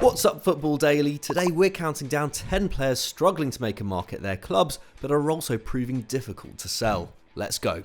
What's up, Football Daily? Today we're counting down 10 players struggling to make a mark at their clubs, but are also proving difficult to sell. Let's go.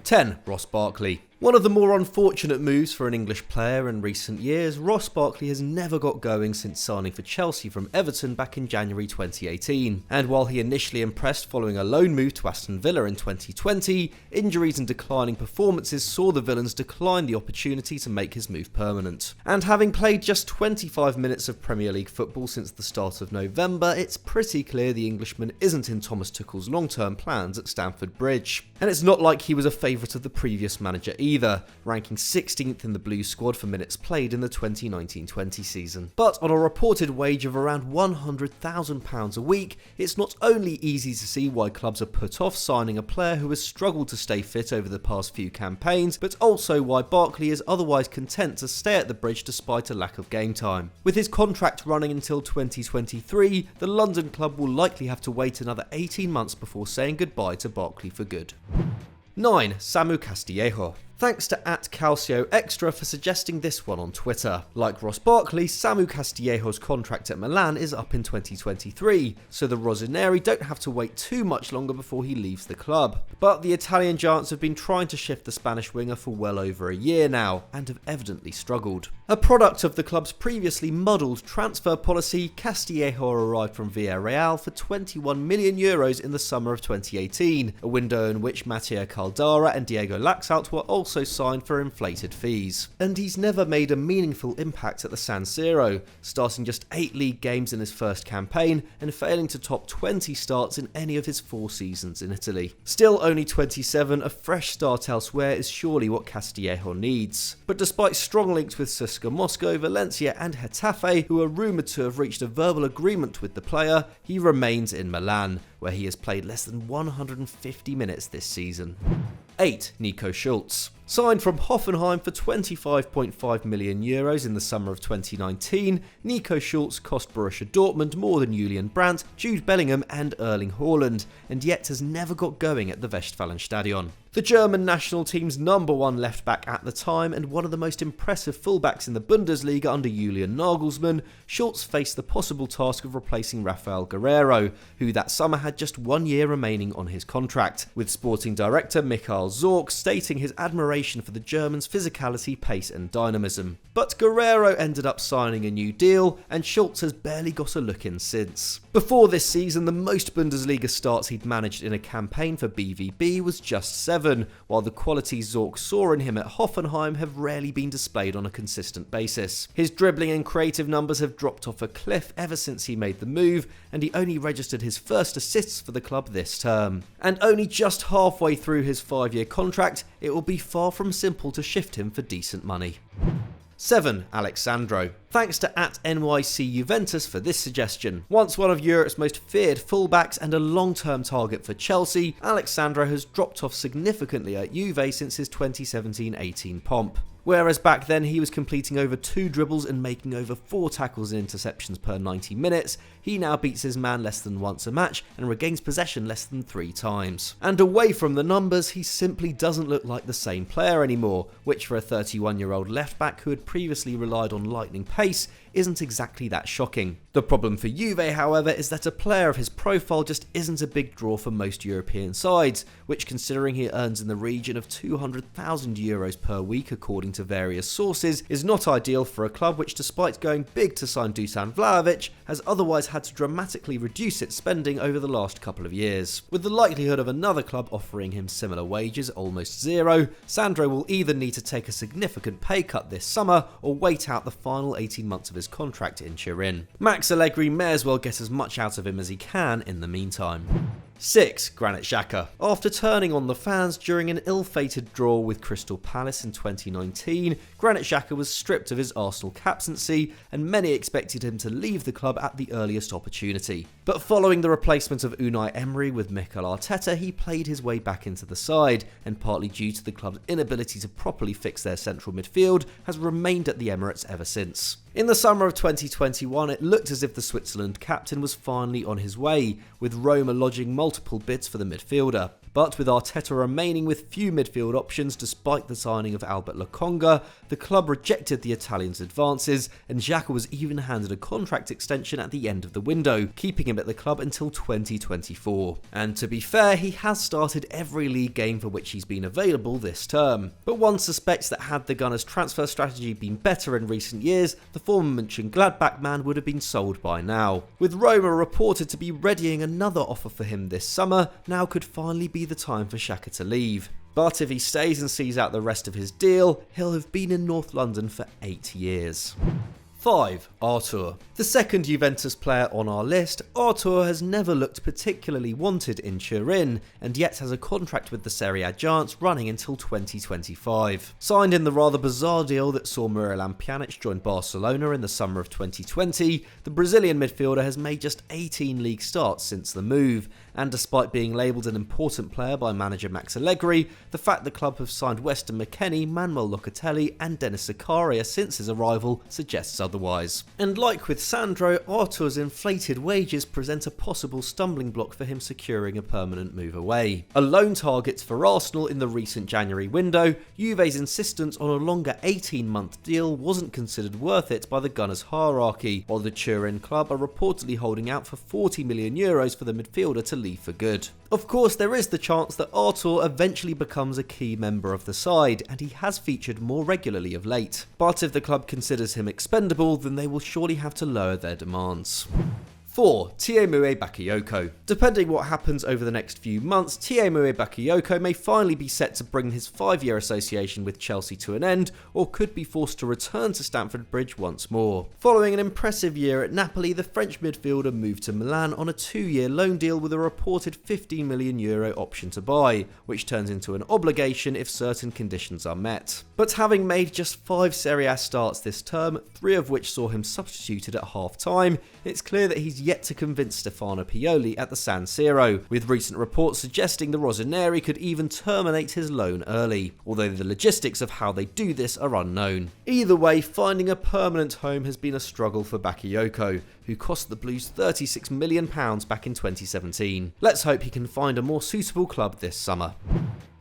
10. Ross Barkley. One of the more unfortunate moves for an English player in recent years, Ross Barkley has never got going since signing for Chelsea from Everton back in January 2018. And while he initially impressed following a loan move to Aston Villa in 2020, injuries and declining performances saw the Villains decline the opportunity to make his move permanent. And having played just 25 minutes of Premier League football since the start of November, it's pretty clear the Englishman isn't in Thomas Tuchel's long-term plans at Stamford Bridge. And it's not like he was a favourite of the previous manager either, ranking 16th in the Blues squad for minutes played in the 2019-20 season. But on a reported wage of around £100,000 a week, it's not only easy to see why clubs are put off signing a player who has struggled to stay fit over the past few campaigns, but also why Barkley is otherwise content to stay at the Bridge despite a lack of game time. With his contract running until 2023, the London club will likely have to wait another 18 months before saying goodbye to Barkley for good. 9. Samu Castillejo. Thanks to @CalcioExtra for suggesting this one on Twitter. Like Ross Barkley, Samu Castillejo's contract at Milan is up in 2023, so the Rossoneri don't have to wait too much longer before he leaves the club. But the Italian giants have been trying to shift the Spanish winger for well over a year now, and have evidently struggled. A product of the club's previously muddled transfer policy, Castillejo arrived from Villarreal for €21 million in the summer of 2018, a window in which Mattia Caldara and Diego Laxalt were also signed for inflated fees. And he's never made a meaningful impact at the San Siro, starting just 8 league games in his first campaign and failing to top 20 starts in any of his 4 seasons in Italy. Still only 27, a fresh start elsewhere is surely what Castillejo needs. But despite strong links with CSKA Moscow, Valencia and Getafe, who are rumoured to have reached a verbal agreement with the player, he remains in Milan, where he has played less than 150 minutes this season. 8. Nico Schulz. Signed from Hoffenheim for €25.5 million in the summer of 2019, Nico Schulz cost Borussia Dortmund more than Julian Brandt, Jude Bellingham and Erling Haaland, and yet has never got going at the Westfalenstadion. The German national team's #1 left-back at the time and one of the most impressive fullbacks in the Bundesliga under Julian Nagelsmann, Schulz faced the possible task of replacing Rafael Guerreiro, who that summer had just 1 year remaining on his contract, with sporting director Michael Zorc stating his admiration for the Germans' physicality, pace and dynamism. But Guerreiro ended up signing a new deal, and Schulz has barely got a look in since. Before this season, the most Bundesliga starts he'd managed in a campaign for BVB was just 7, while the qualities Zorc saw in him at Hoffenheim have rarely been displayed on a consistent basis. His dribbling and creative numbers have dropped off a cliff ever since he made the move, and he only registered his first assists for the club this term. And only just halfway through his 5-year contract, it will be far from simple to shift him for decent money. 7. Alex Sandro. Thanks to @NYC Juventus for this suggestion. Once one of Europe's most feared fullbacks and a long-term target for Chelsea, Alex Sandro has dropped off significantly at Juve since his 2017-18 pomp. Whereas back then he was completing over 2 dribbles and making over 4 tackles and interceptions per 90 minutes, he now beats his man less than once a match and regains possession less than 3 times. And away from the numbers, he simply doesn't look like the same player anymore, which for a 31-year-old left-back who had previously relied on lightning pace isn't exactly that shocking. The problem for Juve, however, is that a player of his profile just isn't a big draw for most European sides, which, considering he earns in the region of €200,000 per week according to various sources, is not ideal for a club which, despite going big to sign Dusan Vlahovic, has otherwise had to dramatically reduce its spending over the last couple of years. With the likelihood of another club offering him similar wages almost zero, Sandro will either need to take a significant pay cut this summer or wait out the final 18 months of his contract in Turin. Max Allegri may as well get as much out of him as he can in the meantime. 6. Granit Xhaka. After turning on the fans during an ill-fated draw with Crystal Palace in 2019, Granit Xhaka was stripped of his Arsenal captaincy, and many expected him to leave the club at the earliest opportunity. But following the replacement of Unai Emery with Mikel Arteta, he played his way back into the side, and partly due to the club's inability to properly fix their central midfield, has remained at the Emirates ever since. In the summer of 2021, it looked as if the Switzerland captain was finally on his way, with Roma lodging multiple bids for the midfielder. but with Arteta remaining with few midfield options despite the signing of Albert Lokonga, the club rejected the Italian's advances, and Xhaka was even handed a contract extension at the end of the window, keeping him at the club until 2024. And to be fair, he has started every league game for which he's been available this term. But one suspects that had the Gunners' transfer strategy been better in recent years, the former Mönchengladbach man would have been sold by now. With Roma reported to be readying another offer for him this summer, now could finally be the time for Xhaka to leave. But if he stays and sees out the rest of his deal, he'll have been in North London for 8 years. 5. Arthur. The second Juventus player on our list, Arthur has never looked particularly wanted in Turin, and yet has a contract with the Serie A giants running until 2025. Signed in the rather bizarre deal that saw Miralem Pjanic join Barcelona in the summer of 2020, the Brazilian midfielder has made just 18 league starts since the move, and despite being labelled an important player by manager Max Allegri, the fact the club have signed Weston McKennie, Manuel Locatelli and Dennis Zakaria since his arrival suggests otherwise. And like with Sandro, Arthur's inflated wages present a possible stumbling block for him securing a permanent move away. A loan target for Arsenal in the recent January window, Juve's insistence on a longer 18-month deal wasn't considered worth it by the Gunners' hierarchy, while the Turin club are reportedly holding out for €40 million for the midfielder to leave for good. Of course, there is the chance that Arthur eventually becomes a key member of the side, and he has featured more regularly of late. But if the club considers him expendable, then they will surely have to lower their demands. 4. Tiemoue Bakayoko. Depending what happens over the next few months, Tiemoue Bakayoko may finally be set to bring his 5-year association with Chelsea to an end, or could be forced to return to Stamford Bridge once more. Following an impressive year at Napoli, the French midfielder moved to Milan on a 2-year loan deal with a reported €15 million option to buy, which turns into an obligation if certain conditions are met. But having made just 5 Serie A starts this term, 3 of which saw him substituted at half-time, it's clear that he's yet to convince Stefano Pioli at the San Siro, with recent reports suggesting the Rossoneri could even terminate his loan early, although the logistics of how they do this are unknown. Either way, finding a permanent home has been a struggle for Bakayoko, who cost the Blues £36 million back in 2017. Let's hope he can find a more suitable club this summer.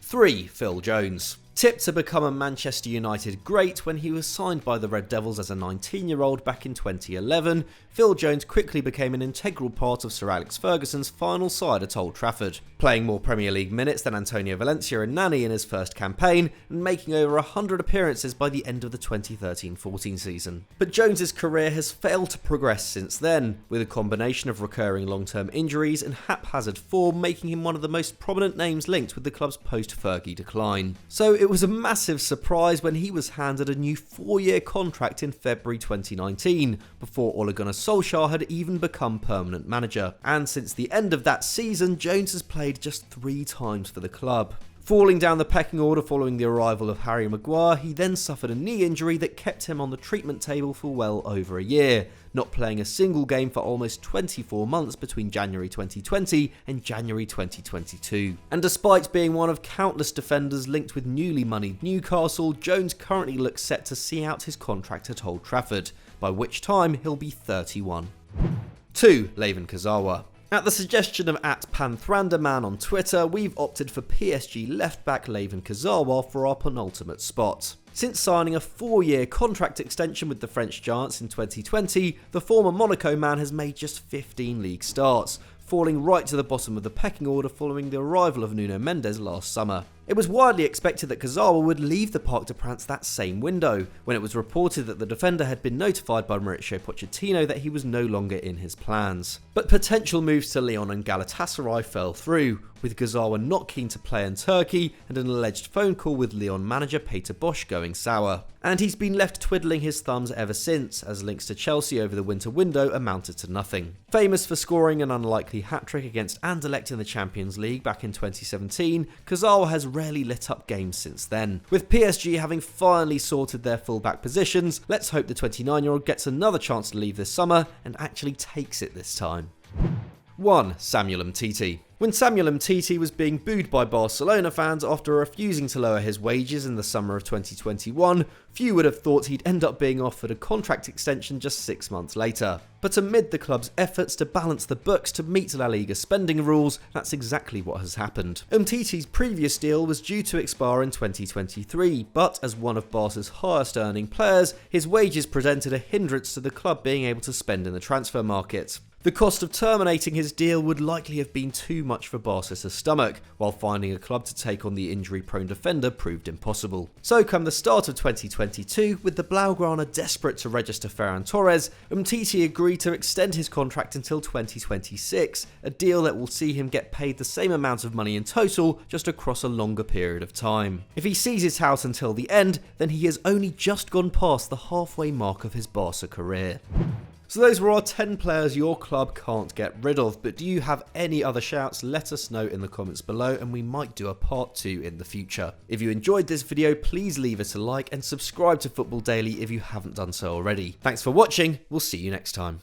3. Phil Jones. Tipped to become a Manchester United great when he was signed by the Red Devils as a 19-year-old back in 2011, Phil Jones quickly became an integral part of Sir Alex Ferguson's final side at Old Trafford, playing more Premier League minutes than Antonio Valencia and Nani in his first campaign, and making over 100 appearances by the end of the 2013-14 season. But Jones's career has failed to progress since then, with a combination of recurring long-term injuries and haphazard form making him one of the most prominent names linked with the club's post-Fergie decline. So it was a massive surprise when he was handed a new 4-year contract in February 2019, before Ole Gunnar Solskjaer had even become permanent manager. And since the end of that season, Jones has played just 3 times for the club. Falling down the pecking order following the arrival of Harry Maguire, he then suffered a knee injury that kept him on the treatment table for well over a year, not playing a single game for almost 24 months between January 2020 and January 2022. And despite being one of countless defenders linked with newly moneyed Newcastle, Jones currently looks set to see out his contract at Old Trafford, by which time he'll be 31. 2. Layvin Kurzawa. At the suggestion of @PanthranderMan on Twitter, we've opted for PSG left-back Layvin Kurzawa for our penultimate spot. Since signing a 4-year contract extension with the French Giants in 2020, the former Monaco man has made just 15 league starts, falling right to the bottom of the pecking order following the arrival of Nuno Mendes last summer. It was widely expected that Kurzawa would leave the Parc des Princes that same window, when it was reported that the defender had been notified by Mauricio Pochettino that he was no longer in his plans. But potential moves to Lyon and Galatasaray fell through, with Kurzawa not keen to play in Turkey and an alleged phone call with Lyon manager Peter Bosz going sour. And he's been left twiddling his thumbs ever since, as links to Chelsea over the winter window amounted to nothing. Famous for scoring an unlikely hat-trick against Anderlecht in the Champions League back in 2017, Kurzawa has rarely lit up games since then. With PSG having finally sorted their full-back positions, let's hope the 29-year-old gets another chance to leave this summer and actually takes it this time. 1. Samuel Umtiti. When Samuel Umtiti was being booed by Barcelona fans after refusing to lower his wages in the summer of 2021, few would have thought he'd end up being offered a contract extension just 6 months later. But amid the club's efforts to balance the books to meet La Liga spending rules, that's exactly what has happened. Umtiti's previous deal was due to expire in 2023, but as one of Barca's highest earning players, his wages presented a hindrance to the club being able to spend in the transfer market. The cost of terminating his deal would likely have been too much for Barca to stomach, while finding a club to take on the injury-prone defender proved impossible. So come the start of 2022, with the Blaugrana desperate to register Ferran Torres, Umtiti agreed to extend his contract until 2026, a deal that will see him get paid the same amount of money in total, just across a longer period of time. If he sees it out until the end, then he has only just gone past the halfway mark of his Barca career. So those were our 10 players your club can't get rid of, but do you have any other shouts? Let us know in the comments below and we might do a part 2 in the future. If you enjoyed this video, please leave it a like and subscribe to Football Daily if you haven't done so already. Thanks for watching, we'll see you next time.